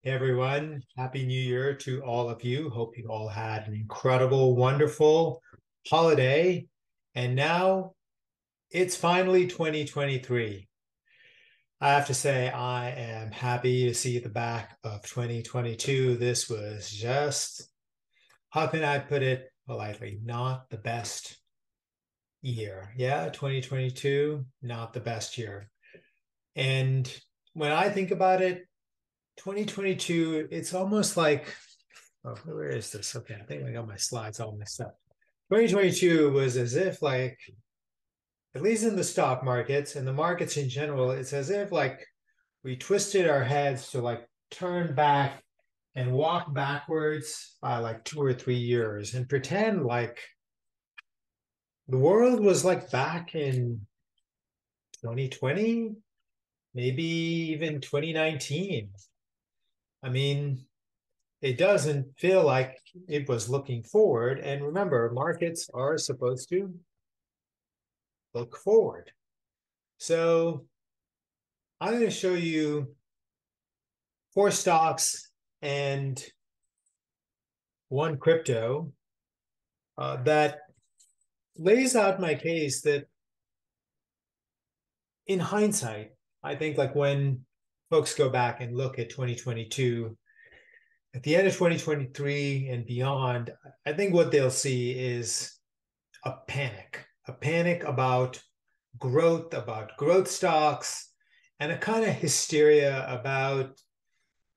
Hey everyone, Happy New Year to all of you. Hope you all had an incredible, wonderful holiday. And now it's finally 2023. I have to say, I am happy to see the back of 2022. This was just, how can I put it politely, not the best year. Yeah, 2022, not the best year. And when I think about it, 2022, it's almost like, oh, where is this? Okay, I think I got my slides all messed up. 2022 was as if, like, at least in the stock markets and the markets in general, it's as if like we twisted our heads to like turn back and walk backwards by like 2 or 3 years and pretend like the world was like back in 2020, maybe even 2019. I mean, it doesn't feel like it was looking forward. And remember, markets are supposed to look forward. So I'm going to show you four stocks and one crypto that lays out my case that in hindsight, I think like when folks go back and look at 2022, at the end of 2023 and beyond, I think what they'll see is a panic about growth stocks, and a kind of hysteria about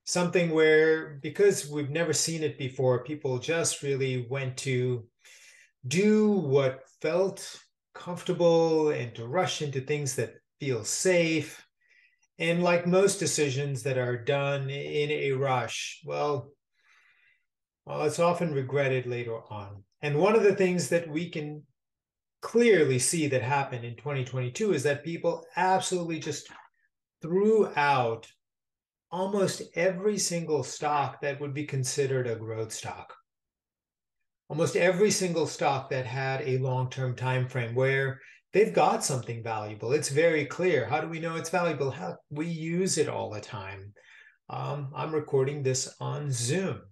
something where, because we've never seen it before, people just really went to do what felt comfortable and to rush into things that feel safe. And like most decisions that are done in a rush, well, it's often regretted later on. And one of the things that we can clearly see that happened in 2022 is that people absolutely just threw out almost every single stock that would be considered a growth stock. Almost every single stock that had a long-term time frame where they've got something valuable. It's very clear. How do we know it's valuable? How we use it all the time. I'm recording this on Zoom.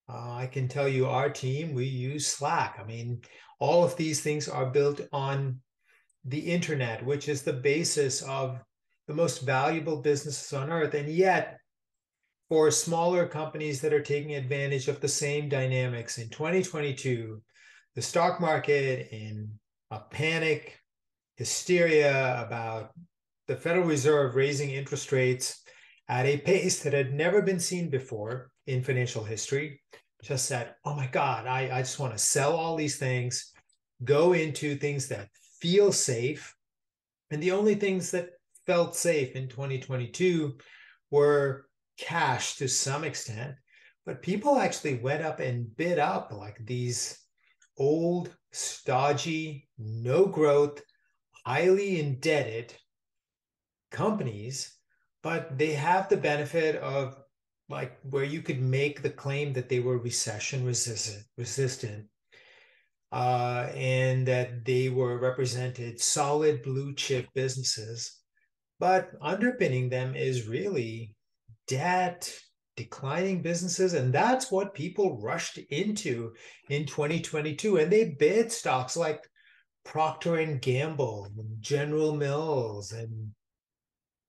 I can tell you our team, we use Slack. I mean, all of these things are built on the internet, which is the basis of the most valuable businesses on earth. And yet, for smaller companies that are taking advantage of the same dynamics in 2022, the stock market in a panic, hysteria about the Federal Reserve raising interest rates at a pace that had never been seen before in financial history, just said, oh my God, I just want to sell all these things, go into things that feel safe. And the only things that felt safe in 2022 were cash to some extent, but people actually went up and bid up like these old, stodgy, no growth, highly indebted companies, but they have the benefit of like where you could make the claim that they were recession resistant, and that they were represented solid blue chip businesses, but underpinning them is really debt, declining businesses. And that's what people rushed into in 2022. And they bid stocks like Procter and Gamble, and General Mills, and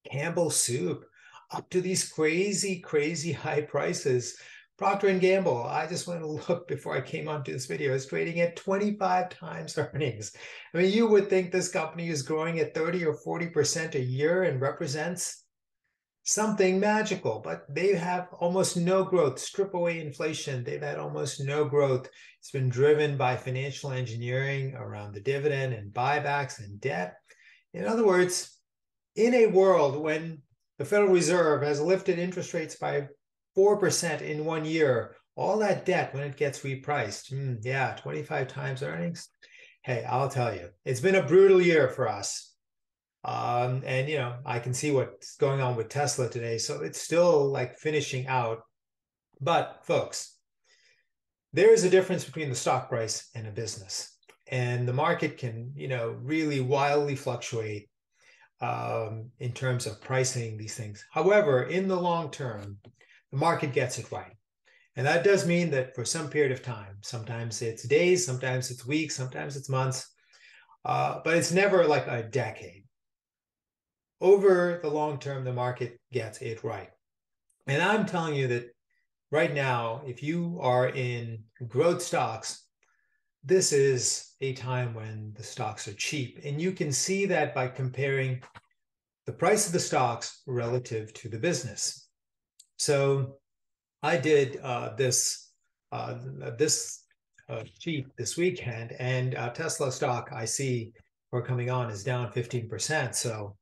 Campbell Soup up to these crazy, crazy high prices. Procter and Gamble, I just went to look before I came onto this video, is trading at 25 times earnings. I mean, you would think this company is growing at 30 or 40% a year and represents something magical, but they have almost no growth. Strip away inflation, they've had almost no growth. It's been driven by financial engineering around the dividend and buybacks and debt. In other words, in a world when the Federal Reserve has lifted interest rates by 4% in 1 year, all that debt, when it gets repriced, yeah, 25 times earnings. Hey, I'll tell you, it's been a brutal year for us. And I can see what's going on with Tesla today. So it's still like finishing out. But folks, there is a difference between the stock price and a business. And the market can, really wildly fluctuate in terms of pricing these things. However, in the long term, the market gets it right. And that does mean that for some period of time, sometimes it's days, sometimes it's weeks, sometimes it's months, but it's never like a decade. Over the long term, the market gets it right. And I'm telling you that right now, if you are in growth stocks, this is a time when the stocks are cheap. And you can see that by comparing the price of the stocks relative to the business. So I did this sheet this weekend, and Tesla stock I see for coming on is down 15%. So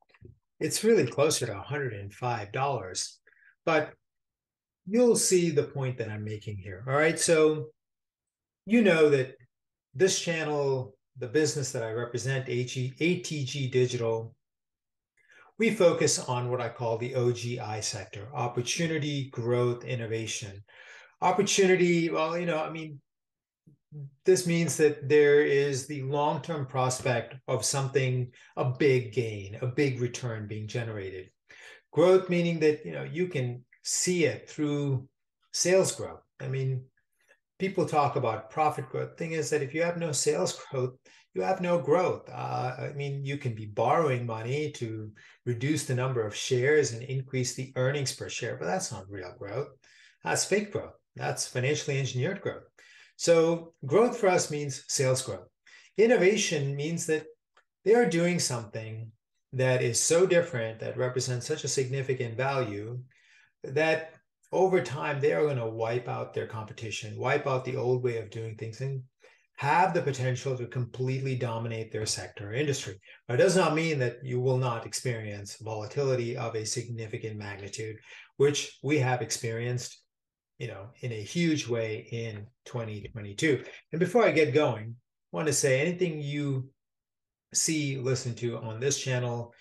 it's really closer to $105. But you'll see the point that I'm making here. All right. So you know that this channel, the business that I represent, ATG Digital, we focus on what I call the OGI sector: opportunity, growth, innovation. Opportunity, well, I mean, this means that there is the long-term prospect of something, a big gain, a big return being generated. Growth meaning that, you can see it through sales growth. I mean, people talk about profit growth. Thing is that if you have no sales growth, you have no growth. I mean, you can be borrowing money to reduce the number of shares and increase the earnings per share, but that's not real growth. That's fake growth. That's financially engineered growth. So growth for us means sales growth. Innovation means that they are doing something that is so different, that represents such a significant value, that over time they are going to wipe out their competition, wipe out the old way of doing things, and have the potential to completely dominate their sector or industry. But it does not mean that you will not experience volatility of a significant magnitude, which we have experienced, in a huge way in 2022. And before I get going, I want to say anything you see, listen to on this channel,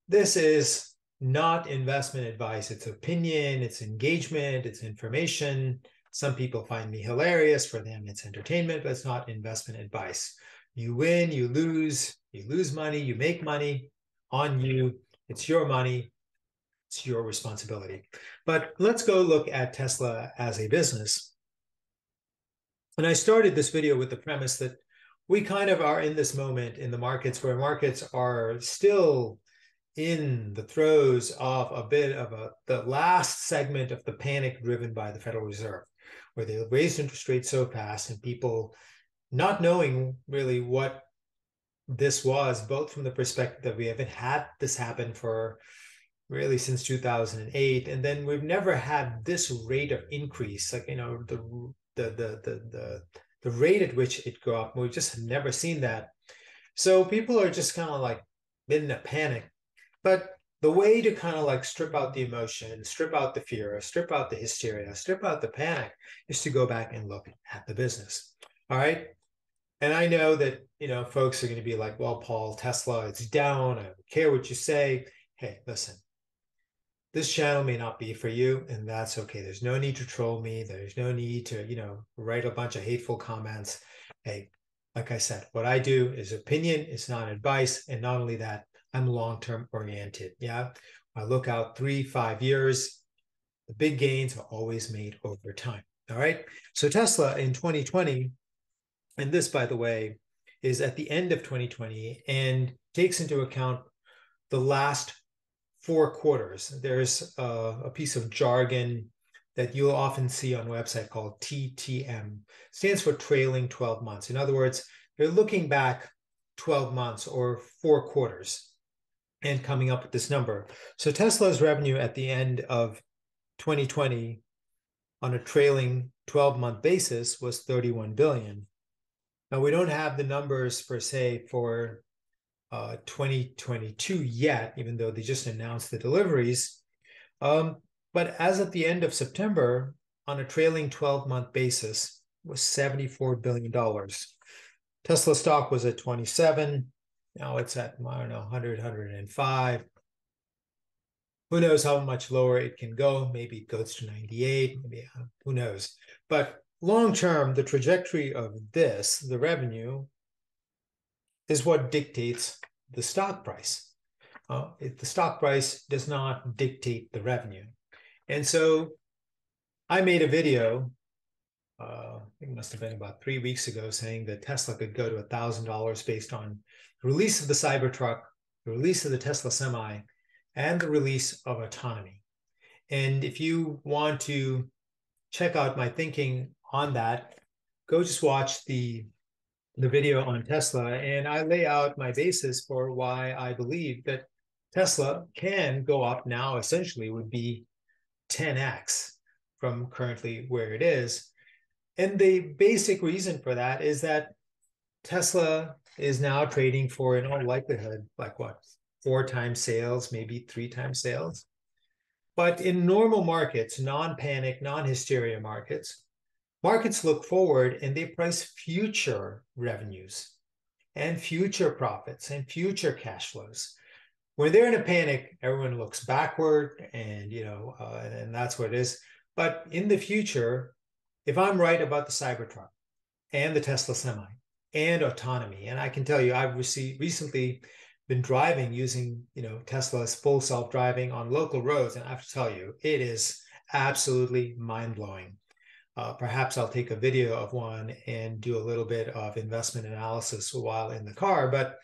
this is not investment advice. It's opinion, it's engagement, it's information. Some people find me hilarious. For them, it's entertainment, but it's not investment advice. You win, you lose money, you make money on you. It's your money. It's your responsibility. But let's go look at Tesla as a business. And I started this video with the premise that we kind of are in this moment in the markets where markets are still in the throes of a bit of the last segment of the panic driven by the Federal Reserve, where they raised interest rates so fast and people not knowing really what this was, both from the perspective that we haven't had this happen for really since 2008, and then we've never had this rate of increase, like the rate at which it go up. We've just never seen that. So people are just kind of like in a panic. But the way to kind of like strip out the emotion, strip out the fear, strip out the hysteria, strip out the panic, is to go back and look at the business. All right. And I know that, folks are going to be like, well, Paul, Tesla, it's down. I don't care what you say. Hey, listen, this channel may not be for you, and that's okay. There's no need to troll me. There's no need to, write a bunch of hateful comments. Hey, like I said, what I do is opinion, it's not advice. And not only that, I'm long-term oriented. Yeah. I look out 3-5 years. The big gains are always made over time. All right. So Tesla in 2020, and this, by the way, is at the end of 2020 and takes into account the last 4 quarters. There's a piece of jargon that you'll often see on a website called TTM. Stands for trailing 12 months. In other words, they're looking back 12 months or 4 quarters and coming up with this number. So Tesla's revenue at the end of 2020 on a trailing 12-month basis was 31 billion. Now we don't have the numbers per se for 2022 yet, even though they just announced the deliveries. But as at the end of September, on a trailing 12-month basis, was $74 billion. Tesla stock was at 27. Now it's at, I don't know, 100, 105. Who knows how much lower it can go? Maybe it goes to 98, maybe, who knows? But long term, the trajectory of this, the revenue, is what dictates the stock price. The stock price does not dictate the revenue. And so I made a video, I think it must have been about 3 weeks ago, saying that Tesla could go to $1,000 based on the release of the Cybertruck, the release of the Tesla Semi, and the release of autonomy. And if you want to check out my thinking on that, go just watch the video on Tesla, and I lay out my basis for why I believe that Tesla can go up now, essentially would be 10x from currently where it is. And the basic reason for that is that Tesla is now trading for, in all likelihood, like what, 4 times sales, maybe 3 times sales. But in normal markets, non-panic, non-hysteria markets, markets look forward and they price future revenues and future profits and future cash flows. When they're in a panic, everyone looks backward, and and that's what it is. But in the future, if I'm right about the Cybertruck and the Tesla Semi and autonomy, and I can tell you, I've recently been driving using Tesla's full self-driving on local roads, and I have to tell you, it is absolutely mind-blowing. Perhaps I'll take a video of one and do a little bit of investment analysis while in the car. But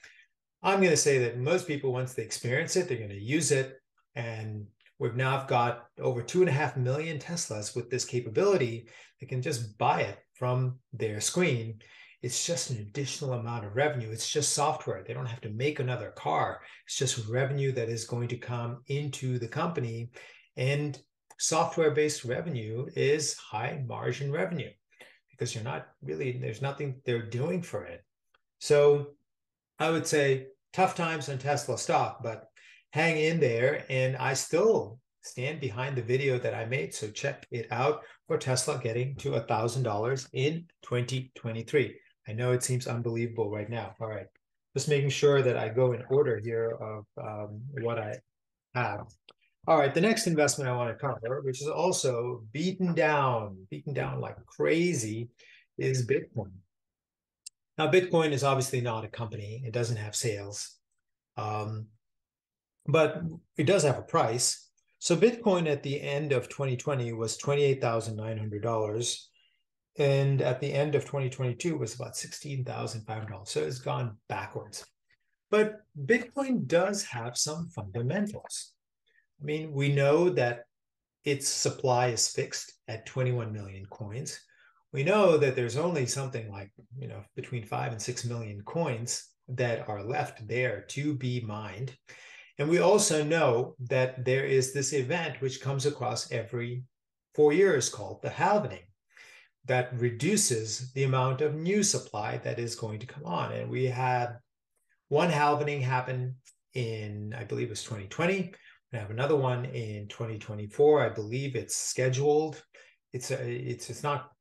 I'm going to say that most people, once they experience it, they're going to use it. And we've now got over 2.5 million Teslas with this capability. They can just buy it from their screen. It's just an additional amount of revenue. It's just software. They don't have to make another car. It's just revenue that is going to come into the company. And software-based revenue is high margin revenue because there's nothing they're doing for it. So I would say tough times on Tesla stock, but hang in there. And I still stand behind the video that I made. So check it out for Tesla getting to $1,000 in 2023. I know it seems unbelievable right now. All right. Just making sure that I go in order here of what I have. All right, the next investment I want to cover, which is also beaten down like crazy, is Bitcoin. Now, Bitcoin is obviously not a company. It doesn't have sales, but it does have a price. So Bitcoin at the end of 2020 was $28,900. And at the end of 2022 was about $16,500. So it's gone backwards. But Bitcoin does have some fundamentals. I mean, we know that its supply is fixed at 21 million coins. We know that there's only something like, between 5 and 6 million coins that are left there to be mined. And we also know that there is this event which comes across every 4 years called the halvening that reduces the amount of new supply that is going to come on. And we had one halvening happen in, I believe it was 2020. We have another one in 2024. I believe it's scheduled. It's not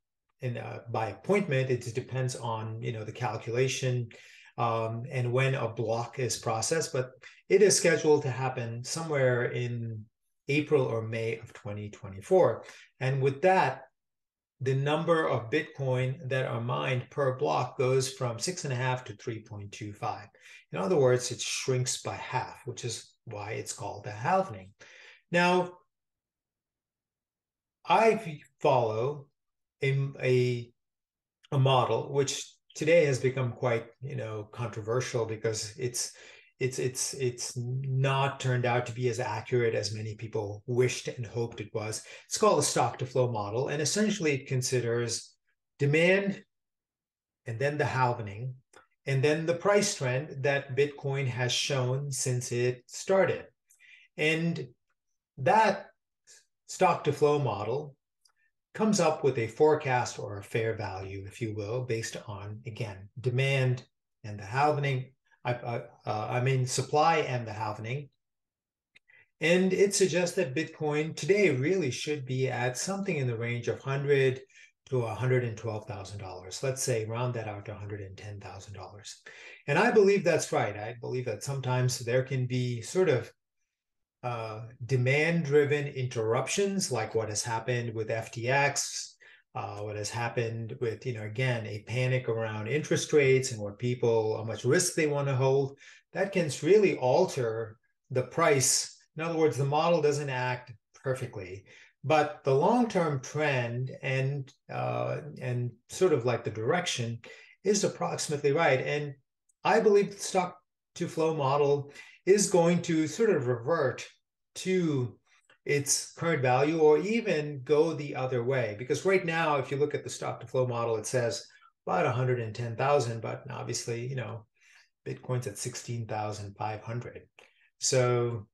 by appointment. It depends on the calculation and when a block is processed. But it is scheduled to happen somewhere in April or May of 2024. And with that, the number of Bitcoin that are mined per block goes from 6.5 to 3.25. In other words, it shrinks by half, which is why it's called a halvening. Now, I follow a model which today has become quite controversial because it's not turned out to be as accurate as many people wished and hoped it was. It's called the stock to flow model, and essentially it considers demand and then the halvening and then the price trend that Bitcoin has shown since it started. And that stock to flow model comes up with a forecast or a fair value, if you will, based on, again, demand and the halvening. I mean, supply and the halvening. And it suggests that Bitcoin today really should be at something in the range of $100,000 to $112,000. Let's say round that out to $110,000. And I believe that's right. I believe that sometimes there can be sort of demand-driven interruptions, like what has happened with FTX, what has happened with, again, a panic around interest rates and how much risk they want to hold. That can really alter the price. In other words, the model doesn't act perfectly. But the long-term trend and sort of like the direction is approximately right. And I believe the stock to flow model is going to sort of revert to its current value or even go the other way. Because right now, if you look at the stock to flow model, it says about 110,000, but obviously, Bitcoin's at 16,500. So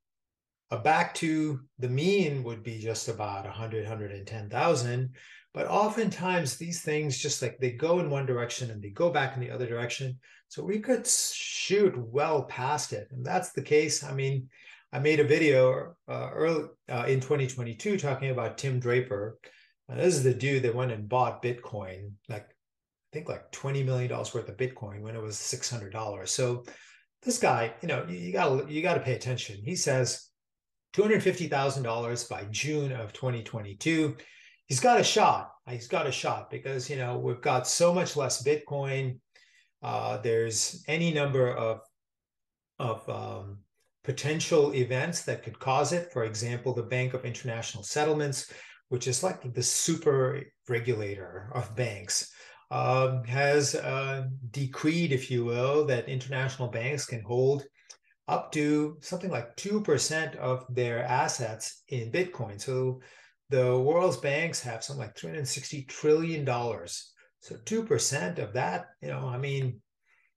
back to the mean would be just about 100, 110,000. But oftentimes these things just like they go in one direction and they go back in the other direction. So we could shoot well past it. And that's the case. I mean, I made a video early in 2022 talking about Tim Draper. This is the dude that went and bought Bitcoin, like I think like $20 million worth of Bitcoin when it was $600. So this guy, you gotta pay attention. He says $250,000 by June of 2022. He's got a shot. He's got a shot because we've got so much less Bitcoin. There's any number of potential events that could cause it. For example, the Bank of International Settlements, which is like the super regulator of banks, has decreed, if you will, that international banks can hold up to something like 2% of their assets in Bitcoin. So the world's banks have something like $360 trillion. So 2% of that, I mean,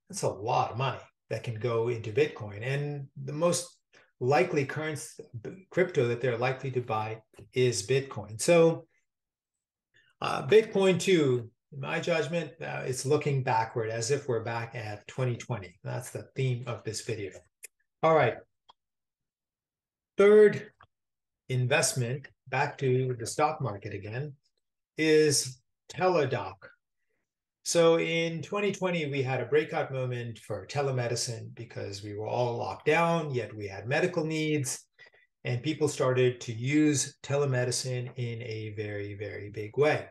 that's a lot of money that can go into Bitcoin. And the most likely currency, crypto that they're likely to buy is Bitcoin. So Bitcoin too, in my judgment, it's looking backward as if we're back at 2020. That's the theme of this video. All right. Third investment, back to the stock market again, is Teladoc. So in 2020, we had a breakout moment for telemedicine because we were all locked down, yet we had medical needs, and people started to use telemedicine in a very, very big way.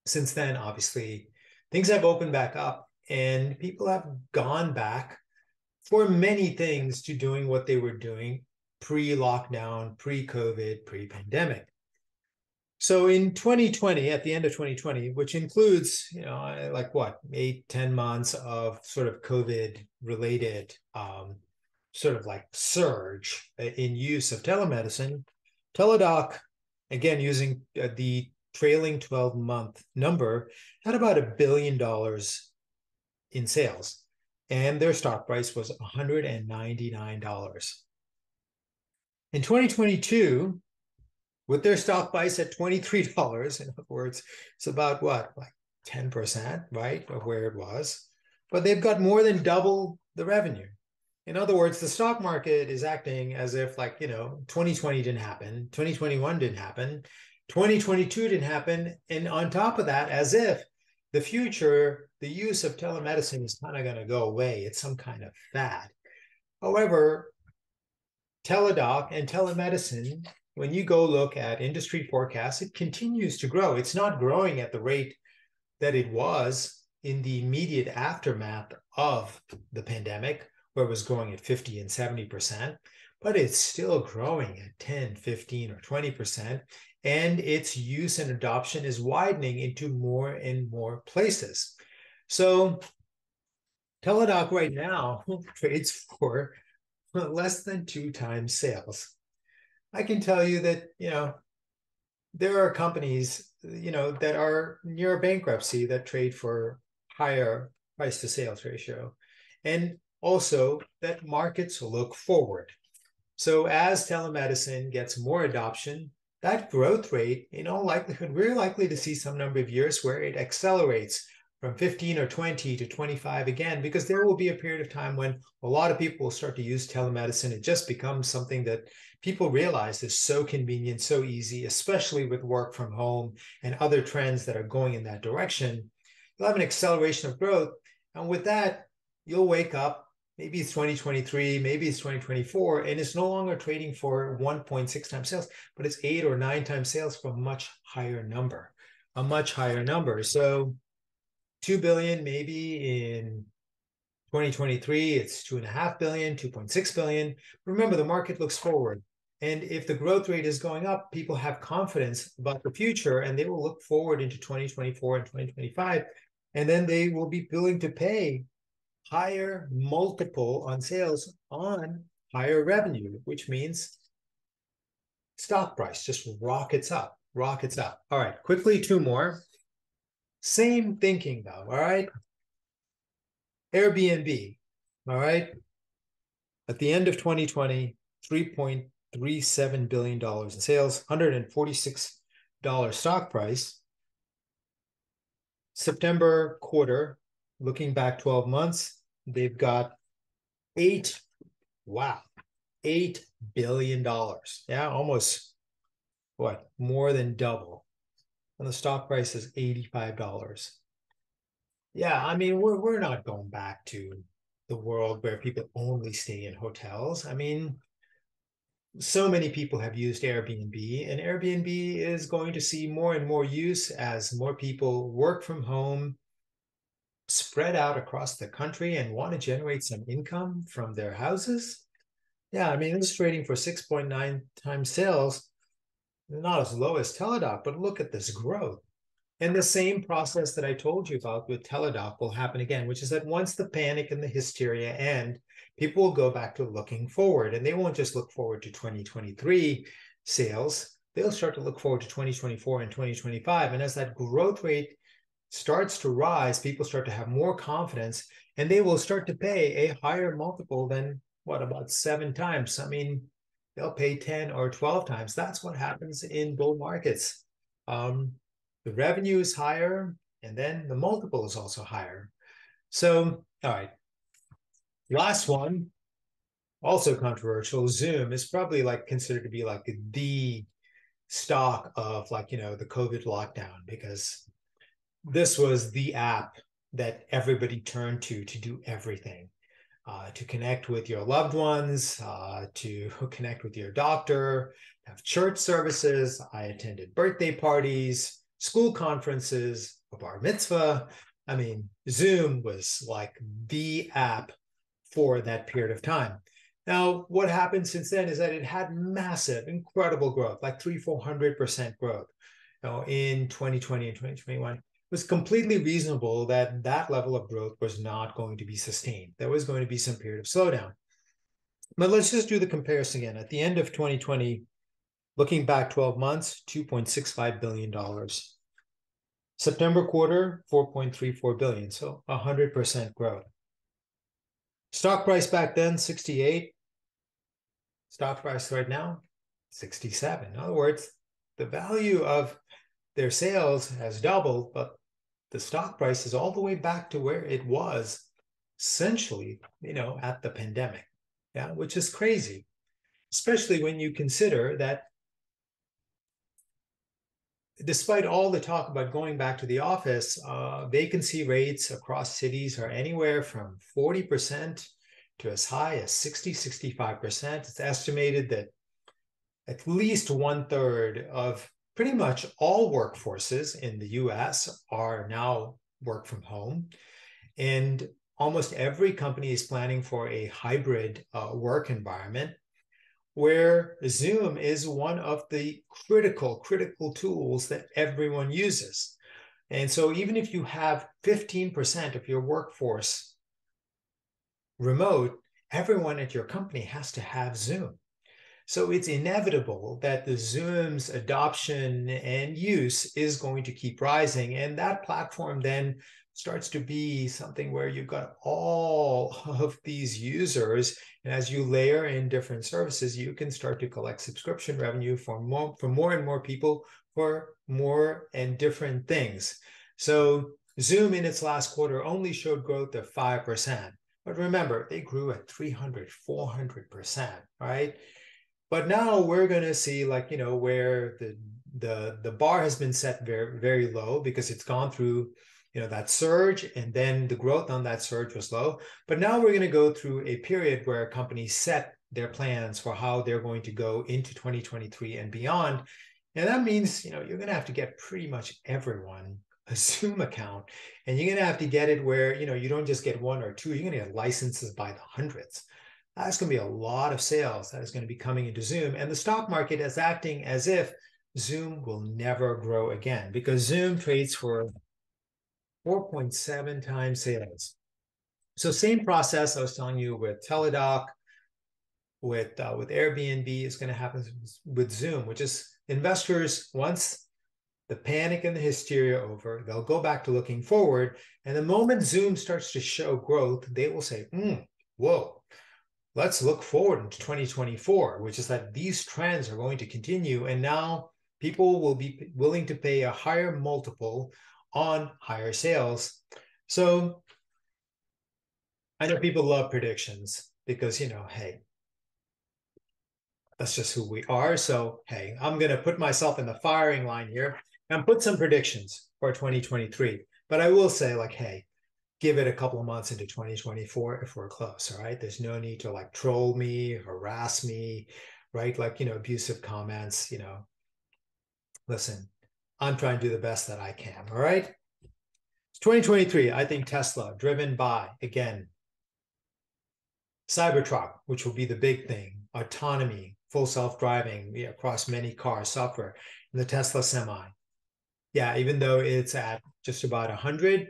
Since then, obviously, things have opened back up and people have gone back for many things to doing what they were doing pre-lockdown, pre-COVID, pre-pandemic. So in 2020, at the end of 2020, which includes, like what, 8-10 months of sort of COVID related sort of like surge in use of telemedicine, Teladoc, again, using the trailing 12-month number, had about $1 billion in sales. And their stock price was $199. In 2022, with their stock price at $23, in other words, it's about what, like 10%, right, of where it was. But they've got more than double the revenue. In other words, the stock market is acting as if 2020 didn't happen, 2021 didn't happen, 2022 didn't happen. And on top of that, as if the future, the use of telemedicine is kind of going to go away. It's some kind of fad. However, Teladoc and telemedicine, when you go look at industry forecasts, it continues to grow. It's not growing at the rate that it was in the immediate aftermath of the pandemic, where it was growing at 50 and 70%, but it's still growing at 10, 15, or 20%. And its use and adoption is widening into more and more places. So Teladoc right now trades for less than 2 times sales. I can tell you that, there are companies, that are near bankruptcy that trade for higher price to sales ratio. And also that markets look forward. So as telemedicine gets more adoption, that growth rate, in all likelihood, we're likely to see some number of years where it accelerates from 15 or 20 to 25 again, because there will be a period of time when a lot of people will start to use telemedicine. It just becomes something that people realize is so convenient, so easy, especially with work from home and other trends that are going in that direction. You'll have an acceleration of growth. And with that, you'll wake up, maybe it's 2023, maybe it's 2024, and it's no longer trading for 1.6 times sales, but it's 8 or 9 times sales for a much higher number, a much higher number. So 2 billion maybe in 2023, it's 2.5 billion, 2.6 billion. Remember, the market looks forward. And if the growth rate is going up, people have confidence about the future and they will look forward into 2024 and 2025. And then they will be willing to pay higher multiple on sales on higher revenue, which means stock price just rockets up, rockets up. All right, quickly, two more. Same thinking though, all right? Airbnb, all right? At the end of 2020, $3.37 billion in sales, $146 stock price. September quarter, looking back 12 months, they've got $8 billion. Yeah, almost what? More than double. And the stock price is $85. Yeah, I mean, we're not going back to the world where people only stay in hotels. I mean, so many people have used Airbnb, and Airbnb is going to see more and more use as more people work from home, spread out across the country, and want to generate some income from their houses. Yeah, I mean, it's trading for 6.9 times sales, not as low as Teladoc, but look at this growth. And the same process that I told you about with Teladoc will happen again, which is that once the panic and the hysteria end, people will go back to looking forward. And they won't just look forward to 2023 sales, they'll start to look forward to 2024 and 2025. And as that growth rate starts to rise, people start to have more confidence and they will start to pay a higher multiple than what, about 7 times. I mean, they'll pay 10 or 12 times. That's what happens in bull markets. The revenue is higher, and then the multiple is also higher. So, all right. Last one, also controversial. Zoom is probably like considered to be like the stock of like, the COVID lockdown, because this was the app that everybody turned to do everything. To connect with your loved ones, to connect with your doctor, have church services. I attended birthday parties, school conferences, a bar mitzvah. I mean, Zoom was like the app for that period of time. Now, what happened since then is that it had massive, incredible growth, like 300-400% growth, in 2020 and 2021. It was completely reasonable that that level of growth was not going to be sustained. There was going to be some period of slowdown. But let's just do the comparison again. At the end of 2020, looking back 12 months, $2.65 billion. September quarter, $4.34 billion. So 100% growth. Stock price back then, 68. Stock price right now, 67. In other words, the value of their sales has doubled, but the stock price is all the way back to where it was essentially, at the pandemic. Yeah, which is crazy, especially when you consider that despite all the talk about going back to the office, vacancy rates across cities are anywhere from 40% to as high as 60-65%. It's estimated that at least 1/3 of pretty much all workforces in the US are now work from home. And almost every company is planning for a hybrid work environment, where Zoom is one of the critical tools that everyone uses. And so even if you have 15% of your workforce remote, everyone at your company has to have Zoom. So it's inevitable that the Zoom's adoption and use is going to keep rising. And that platform then starts to be something where you've got all of these users. And as you layer in different services, you can start to collect subscription revenue for more and more people for more and different things. So Zoom in its last quarter only showed growth of 5%. But remember, they grew at 300-400%, right? But now we're going to see, like, where the bar has been set very, very low because it's gone through, that surge, and then the growth on that surge was low. But now we're going to go through a period where companies set their plans for how they're going to go into 2023 and beyond. And that means, you're going to have to get pretty much everyone a Zoom account, and you're going to have to get it where, you don't just get one or two, you're going to get licenses by the hundreds. that's going to be a lot of sales that is going to be coming into Zoom. And the stock market is acting as if Zoom will never grow again because Zoom trades for 4.7 times sales. So same process I was telling you with Teladoc, with Airbnb is going to happen with Zoom, which is investors, once the panic and the hysteria over, they'll go back to looking forward. And the moment Zoom starts to show growth, they will say, whoa, let's look forward into 2024, which is that these trends are going to continue. And now people will be willing to pay a higher multiple on higher sales. So I know people love predictions because, hey, that's just who we are. So, hey, I'm going to put myself in the firing line here and put some predictions for 2023. But I will say, hey, give it a couple of months into 2024 if we're close, all right? There's no need to troll me, harass me, right? Abusive comments, listen, I'm trying to do the best that I can, all right? 2023, I think Tesla, driven by, again, Cybertruck, which will be the big thing, autonomy, full self-driving across many cars, software, and the Tesla Semi. Yeah, even though it's at just about 100,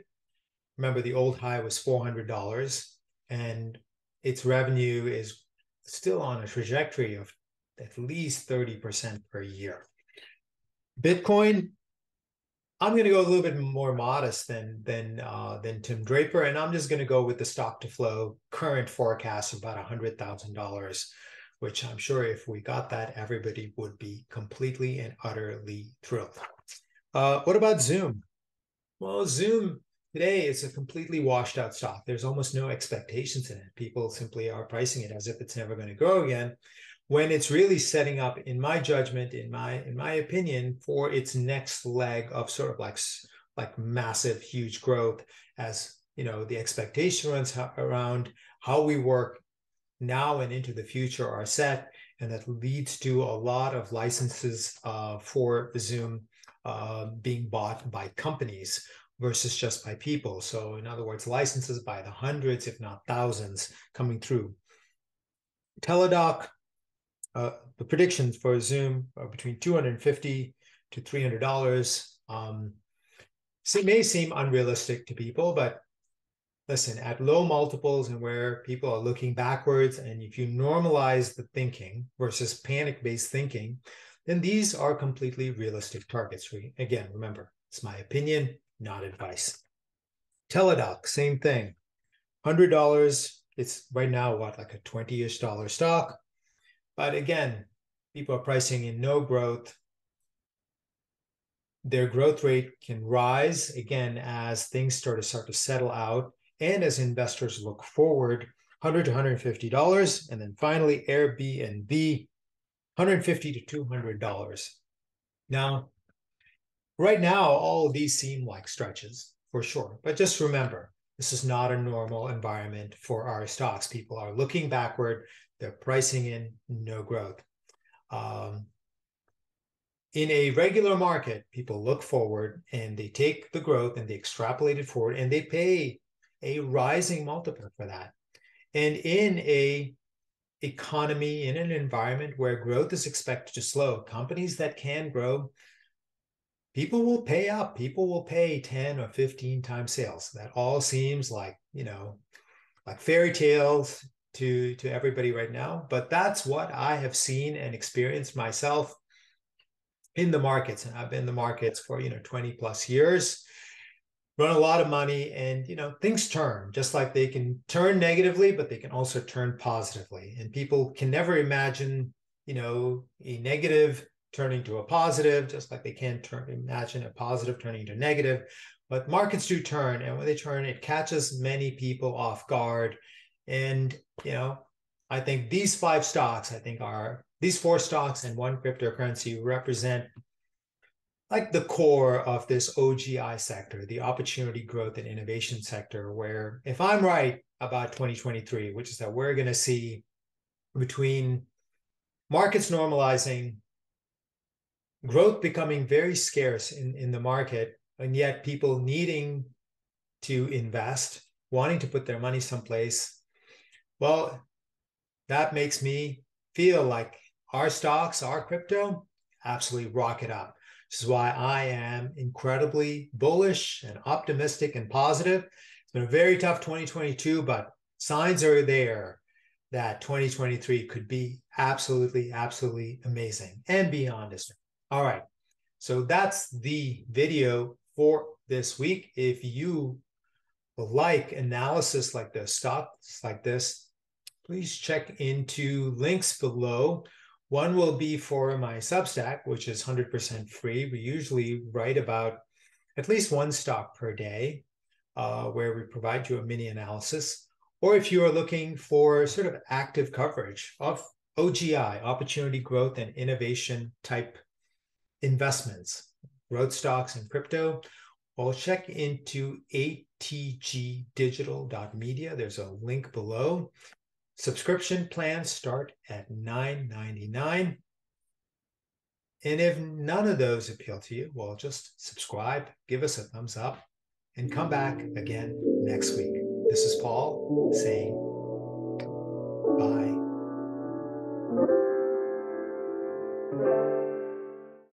remember the old high was $400, and its revenue is still on a trajectory of at least 30% per year. Bitcoin, I'm going to go a little bit more modest than Tim Draper, and I'm just going to go with the stock to flow current forecast of about $100,000, which I'm sure if we got that, everybody would be completely and utterly thrilled. What about Zoom? Well, Zoom today is a completely washed out stock. There's almost no expectations in it. People simply are pricing it as if it's never going to grow again, when it's really setting up, in my judgment, in my opinion, for its next leg of sort of like massive, huge growth, as the expectation runs around how we work now and into the future are set, and that leads to a lot of licenses for Zoom being bought by companies versus just by people. So in other words, licenses by the hundreds, if not thousands, coming through. Teladoc, the predictions for Zoom are between $250 to $300. It may seem unrealistic to people, but listen, at low multiples and where people are looking backwards, and if you normalize the thinking versus panic-based thinking, then these are completely realistic targets. Again, remember, it's my opinion, not advice. Teladoc, same thing. $100. It's right now, like a $20-ish stock. But again, people are pricing in no growth. Their growth rate can rise again as things start to settle out, and as investors look forward, $100 to $150. And then finally, Airbnb, $150 to $200. Now, right now, all of these seem like stretches for sure. But just remember, this is not a normal environment for our stocks. People are looking backward. They're pricing in no growth. In a regular market, people look forward and they take the growth and they extrapolate it forward and they pay a rising multiple for that. And in a economy, in an environment where growth is expected to slow, companies that can grow, people will pay up. People will pay 10 or 15 times sales. That all seems like, like fairy tales to everybody right now. But that's what I have seen and experienced myself in the markets. And I've been in the markets for, 20 plus years, run a lot of money, and, things turn, just like they can turn negatively, but they can also turn positively. And people can never imagine, a negative turning to a positive, just like they can't imagine a positive turning to negative. But markets do turn, and when they turn, it catches many people off guard. And, I think these four stocks and one cryptocurrency represent like the core of this OGI sector, the opportunity growth and innovation sector, where if I'm right about 2023, which is that we're going to see between markets normalizing, growth becoming very scarce in the market, and yet people needing to invest, wanting to put their money someplace. Well, that makes me feel like our stocks, our crypto, absolutely rocket up. This is why I am incredibly bullish and optimistic and positive. It's been a very tough 2022, but signs are there that 2023 could be absolutely, absolutely amazing and beyond this. All right. So that's the video for this week. If you like analysis like this, stocks like this, please check into links below. One will be for my Substack, which is 100% free. We usually write about at least one stock per day, where we provide you a mini analysis. Or if you are looking for sort of active coverage of OGI, opportunity growth and innovation type investments, growth stocks and crypto, well, check into atgdigital.media. There's a link below. Subscription plans start at $9.99. And if none of those appeal to you, well, just subscribe, give us a thumbs up, and come back again next week. This is Paul saying bye.